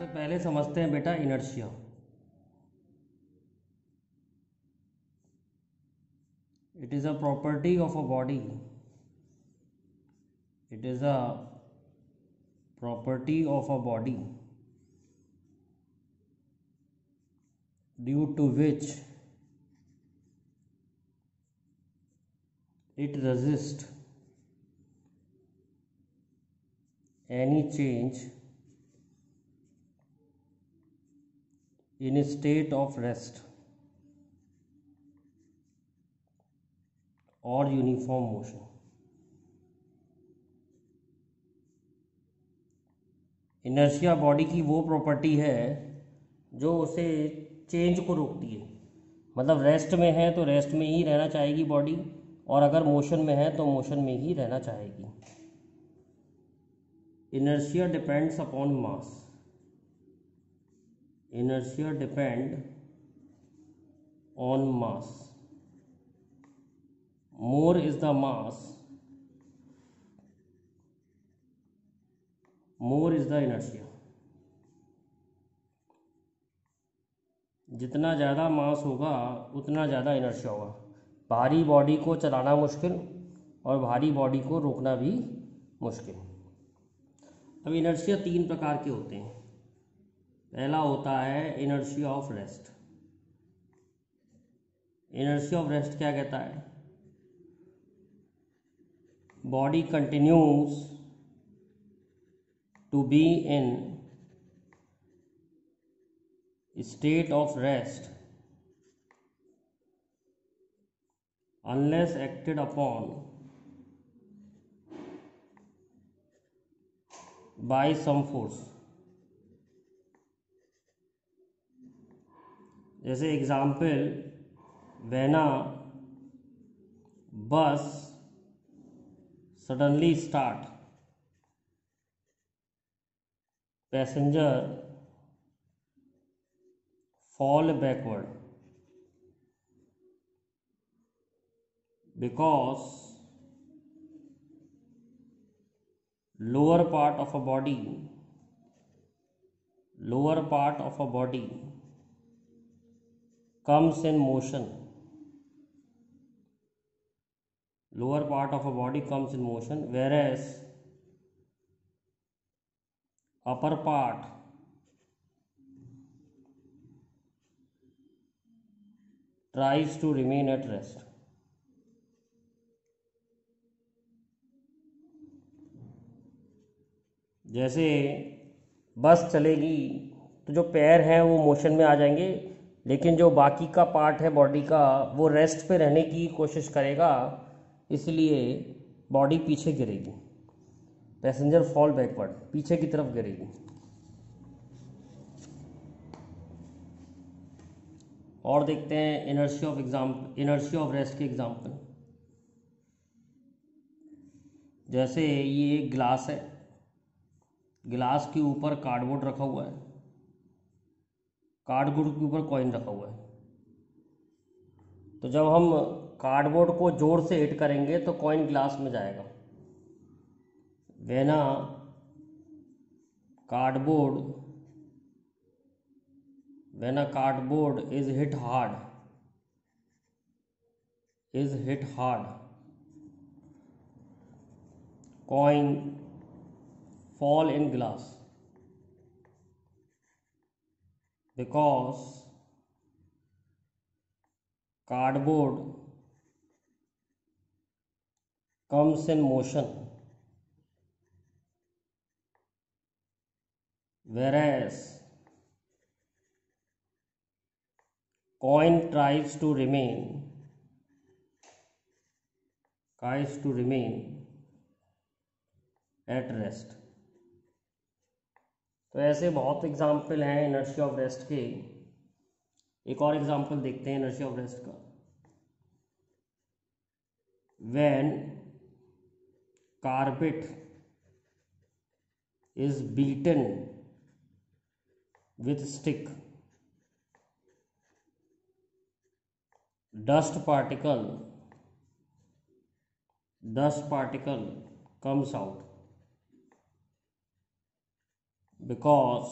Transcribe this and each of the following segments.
सबसे पहले समझते हैं बेटा inertia. It is a property of a body. It is a property of a body due to which it resists any change in a state of rest or uniform motion। Inertia body की वो property है जो उसे change को रोकती है। मतलब rest में है तो रेस्ट में ही रहना चाहेगी बॉडी, और अगर मोशन में है तो मोशन में ही रहना चाहेगी। Inertia depends upon mass. Inertia depend on mass. More is the mass, more is the inertia. जितना ज़्यादा मास होगा उतना ज़्यादा इनर्शिया होगा। भारी बॉडी को चलाना मुश्किल और भारी बॉडी को रोकना भी मुश्किल। अब इनर्शिया 3 प्रकार के होते हैं। पहला होता है inertia of rest. Inertia of rest क्या कहता है? Body continues to be in state of rest unless acted upon by some force। जैसे example, when a bus suddenly start, passenger fall backward because lower part of a body comes in motion। Lower part of a body comes in motion, whereas upper part tries to remain at rest। जैसे बस चलेगी तो जो पैर हैं वो motion में आ जाएंगे, लेकिन जो बाकी का पार्ट है बॉडी का वो रेस्ट पे रहने की कोशिश करेगा, इसलिए बॉडी पीछे गिरेगी। पैसेंजर फॉल बैकवर्ड, पीछे की तरफ गिरेगी। और देखते हैं इनर्शिया ऑफ रेस्ट के एग्जाम्पल। जैसे ये एक ग्लास है, ग्लास के ऊपर कार्डबोर्ड रखा हुआ है, कार्डबोर्ड के ऊपर कॉइन रखा हुआ है। तो जब हम कार्डबोर्ड को जोर से हिट करेंगे तो कॉइन ग्लास में जाएगा। When a cardboard is hit hard, coin fall in glass because cardboard comes in motion, whereas coin tries to remain at rest। तो ऐसे बहुत एग्जाम्पल हैं इनर्शिया ऑफ रेस्ट के। एक और एग्जाम्पल देखते हैं इनर्शिया ऑफ रेस्ट का। When carpet is beaten with stick, dust particle comes out because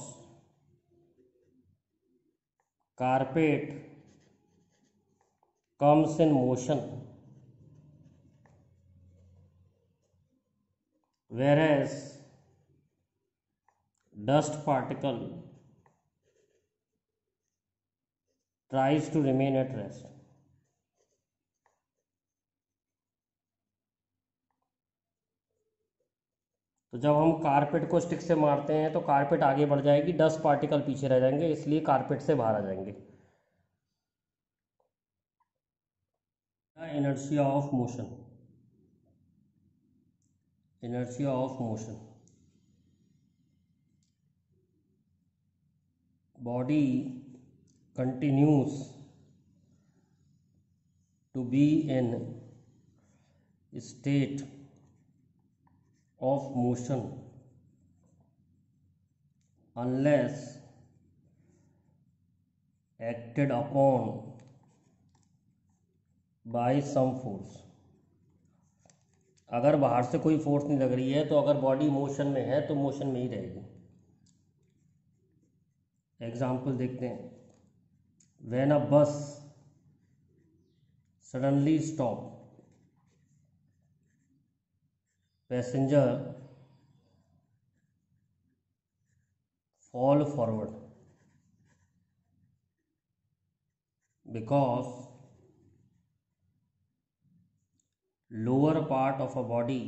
carpet comes in motion, whereas dust particle tries to remain at rest. तो जब हम कारपेट को स्टिक से मारते हैं तो कारपेट आगे बढ़ जाएगी, 10 पार्टिकल पीछे रह जाएंगे, इसलिए कारपेट से बाहर आ जाएंगे। Inertia of motion, inertia of motion, body continues to be in state of motion unless acted upon by some force। अगर बाहर से कोई फोर्स नहीं लग रही है तो अगर बॉडी मोशन में है तो मोशन में ही रहेगी। एग्जाम्पल देखते हैं। व्हेन अ बस suddenly stop, passenger fall forward because lower part of a body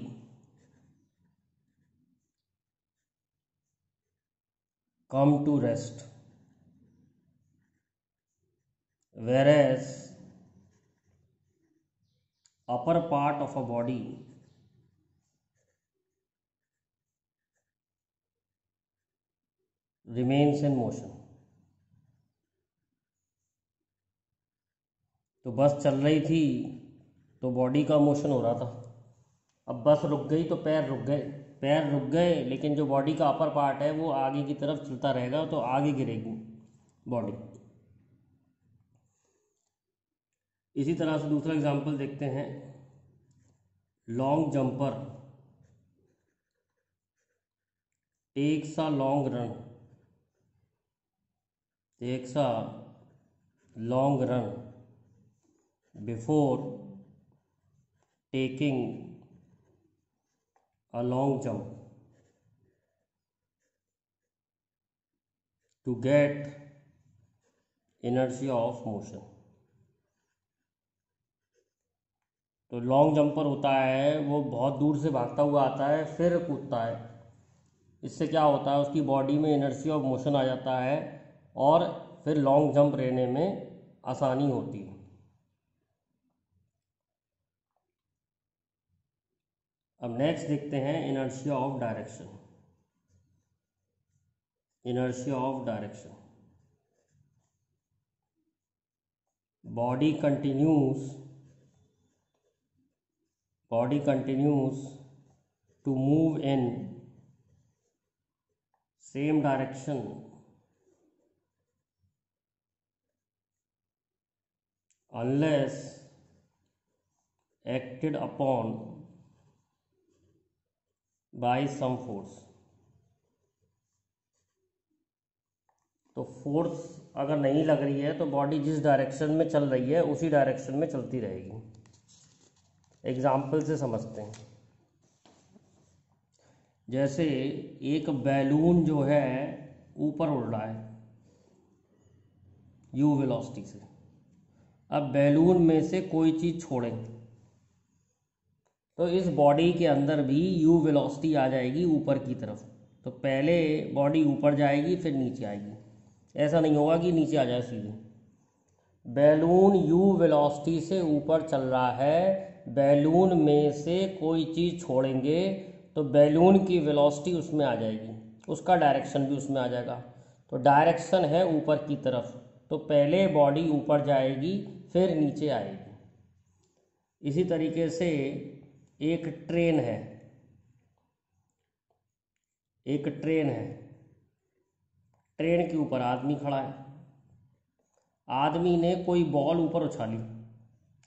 come to rest, whereas upper part of a body remains in motion। तो बस चल रही थी तो बॉडी का मोशन हो रहा था, अब बस रुक गई तो पैर रुक गए, पैर रुक गए लेकिन जो बॉडी का अपर पार्ट है वो आगे की तरफ चलता रहेगा, तो आगे गिरेगी बॉडी। इसी तरह से दूसरा एग्जांपल देखते हैं। Long jumper takes a long run, takes a long run before taking a long jump to get inertia of motion। तो लॉन्ग जंपर होता है वो बहुत दूर से भागता हुआ आता है फिर कूदता है, इससे क्या होता है उसकी बॉडी में इनर्शिया ऑफ मोशन आ जाता है और फिर लॉन्ग जंप लेने में आसानी होती है। अब नेक्स्ट देखते हैं inertia of direction, inertia of direction. Body continues to move in same direction unless acted upon by some force। तो फोर्स अगर नहीं लग रही है तो बॉडी जिस डायरेक्शन में चल रही है उसी डायरेक्शन में चलती रहेगी। एग्जाम्पल से समझते हैं। जैसे एक बैलून जो है ऊपर उड़ रहा है यू वेलोसिटी से, अब बैलून में से कोई चीज़ छोड़ें तो इस बॉडी के अंदर भी यू वेलोसिटी आ जाएगी ऊपर की तरफ। तो पहले बॉडी ऊपर जाएगी फिर नीचे आएगी, ऐसा नहीं होगा कि नीचे आ जाए सीधे। बैलून यू वेलोसिटी से ऊपर चल रहा है, बैलून में से कोई चीज़ छोड़ेंगे तो बैलून की वेलोसिटी उसमें आ जाएगी, उसका डायरेक्शन भी उसमें आ जाएगा। तो डायरेक्शन है ऊपर की तरफ, तो पहले बॉडी ऊपर जाएगी फिर नीचे आएगी। इसी तरीके से एक ट्रेन है, एक ट्रेन है, ट्रेन के ऊपर आदमी खड़ा है, आदमी ने कोई बॉल ऊपर उछाली,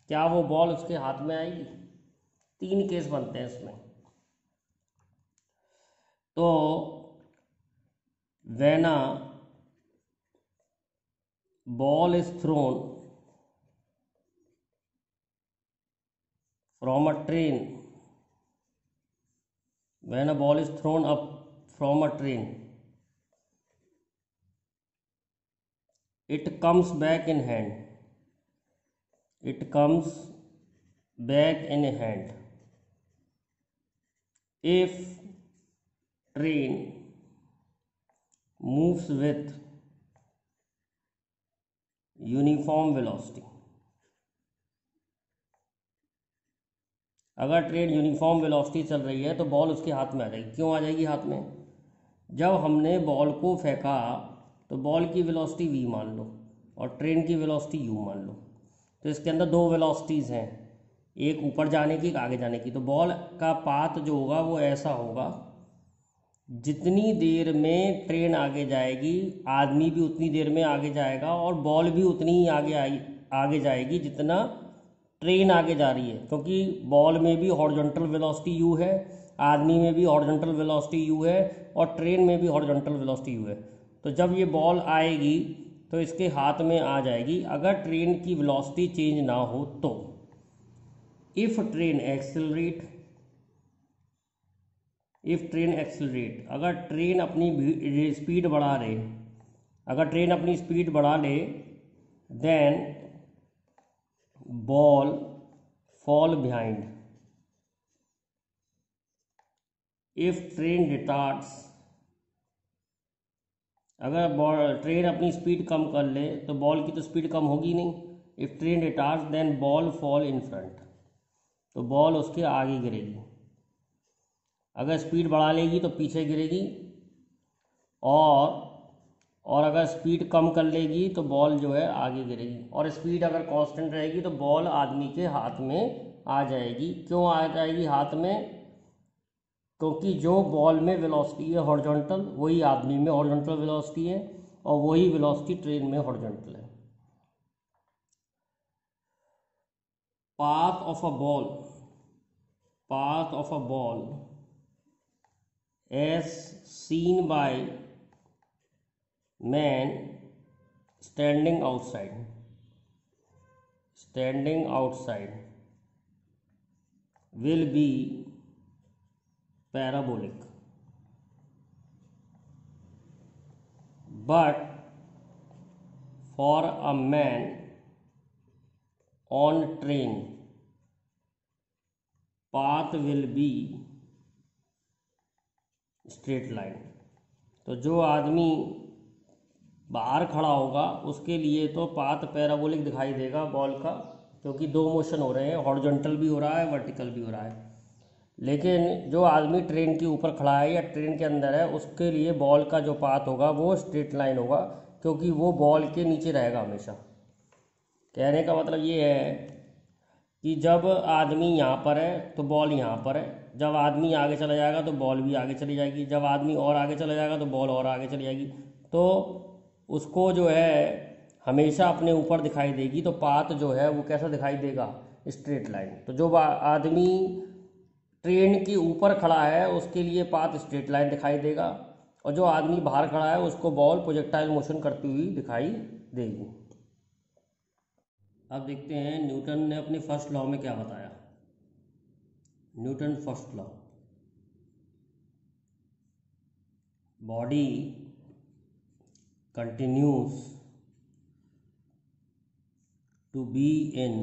क्या वो बॉल उसके हाथ में आएगी? 3 केस बनते हैं इसमें। तो when a ball is thrown from a train, when a ball is thrown up from a train, it comes back in hand, it comes back in hand if train moves with uniform velocity. अगर train uniform velocity चल रही है तो ball उसके हाथ में आ जाएगी। क्यों आ जाएगी हाथ में? जब हमने बॉल को फेंका तो बॉल की वेलोसिटी v मान लो और ट्रेन की वेलोसिटी u मान लो, तो इसके अंदर दो वेलोसिटीज़ हैं, एक ऊपर जाने की, एक आगे जाने की। तो बॉल का पाथ जो होगा वो ऐसा होगा, जितनी देर में ट्रेन आगे जाएगी आदमी भी उतनी देर में आगे जाएगा और बॉल भी उतनी ही आगे जाएगी जितना ट्रेन आगे जा रही है, क्योंकि बॉल में भी हॉरिजॉन्टल वेलोसिटी u है, आदमी में भी हॉरिजॉन्टल वेलोसिटी u है और ट्रेन में भी हॉरिजॉन्टल वेलोसिटी u है। तो जब ये बॉल आएगी तो इसके हाथ में आ जाएगी। अगर ट्रेन की वेलोसिटी चेंज ना हो तो इफ़ ट्रेन एक्सेलरेट, अगर ट्रेन अपनी स्पीड बढ़ा ले, then ball fall behind. If train retards, अगर ट्रेन अपनी स्पीड कम कर ले तो बॉल की तो स्पीड कम होगी नहीं। If train retards then ball fall in front, तो बॉल उसके आगे गिरेगी। अगर स्पीड बढ़ा लेगी तो पीछे गिरेगी, और अगर स्पीड कम कर लेगी तो बॉल जो है आगे गिरेगी। और स्पीड अगर कांस्टेंट रहेगी तो बॉल आदमी के हाथ में आ जाएगी। क्यों आ जाएगी हाथ में? क्योंकि जो बॉल में वेलोसिटी है हॉरिजॉन्टल, वही आदमी में हॉरिजॉन्टल वेलोसिटी है और वही वेलोसिटी ट्रेन में हॉरिजॉन्टल है। Path of a ball as seen by man standing outside will be parabolic, but for a man on train path will be straight line. तो जो आदमी बाहर खड़ा होगा उसके लिए तो पाथ पैराबोलिक दिखाई देगा बॉल का, क्योंकि दो मोशन हो रहे हैं, हॉरिजॉन्टल भी हो रहा है, वर्टिकल भी हो रहा है। लेकिन जो आदमी ट्रेन के ऊपर खड़ा है या ट्रेन के अंदर है, उसके लिए बॉल का जो पाथ होगा वो स्ट्रेट लाइन होगा, क्योंकि वो बॉल के नीचे रहेगा हमेशा। कहने का मतलब ये है कि जब आदमी यहाँ पर है तो बॉल यहाँ पर है, जब आदमी आगे चला जाएगा तो बॉल भी आगे चली जाएगी, जब आदमी और आगे चला जाएगा तो बॉल और आगे चली जाएगी। तो उसको जो है हमेशा अपने ऊपर दिखाई देगी। तो पाथ जो है वो कैसा दिखाई देगा? Straight line. तो जो आदमी ट्रेन के ऊपर खड़ा है उसके लिए पाथ स्ट्रेट लाइन दिखाई देगा, और जो आदमी बाहर खड़ा है उसको बॉल प्रोजेक्टाइल मोशन करती हुई दिखाई देगी। अब देखते हैं न्यूटन ने अपने फर्स्ट लॉ में क्या बताया। Newton first law, body continues to be in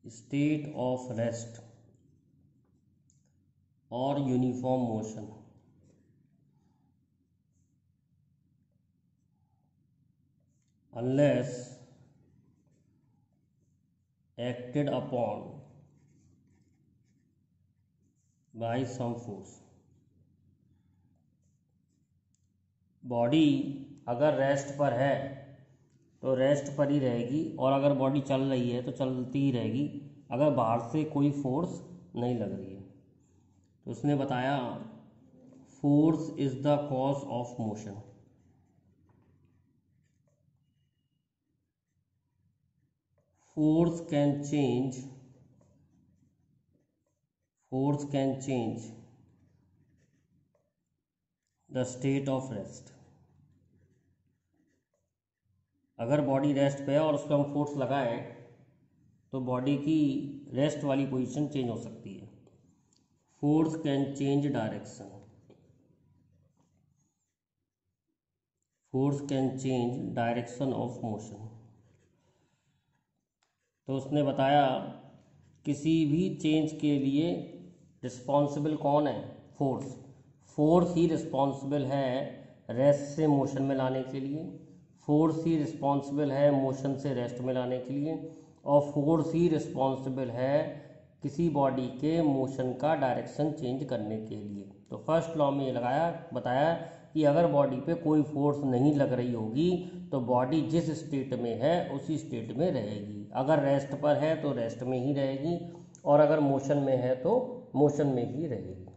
state of rest or uniform motion unless acted upon by some force। Body अगर रेस्ट पर है तो रेस्ट पर ही रहेगी, और अगर बॉडी चल रही है तो चलती ही रहेगी, अगर बाहर से कोई फोर्स नहीं लग रही है। तो उसने बताया force is the cause of motion. Force can change the state of rest। अगर बॉडी रेस्ट पे है और उस पर हम फोर्स लगाएं तो बॉडी की रेस्ट वाली पोजीशन चेंज हो सकती है। Force can change direction, force can change direction of motion. तो उसने बताया किसी भी चेंज के लिए रिस्पॉन्सिबल कौन है? फोर्स। फोर्स ही रिस्पॉन्सिबल है रेस्ट से मोशन में लाने के लिए, फोर्स ही रिस्पॉन्सिबल है मोशन से रेस्ट में लाने के लिए, और फोर्स ही रिस्पॉन्सिबल है किसी बॉडी के मोशन का डायरेक्शन चेंज करने के लिए। तो फर्स्ट लॉ में ये बताया कि अगर बॉडी पे कोई फोर्स नहीं लग रही होगी तो बॉडी जिस स्टेट में है उसी स्टेट में रहेगी। अगर रेस्ट पर है तो रेस्ट में ही रहेगी, और अगर मोशन में है तो मोशन में ही रहेगी।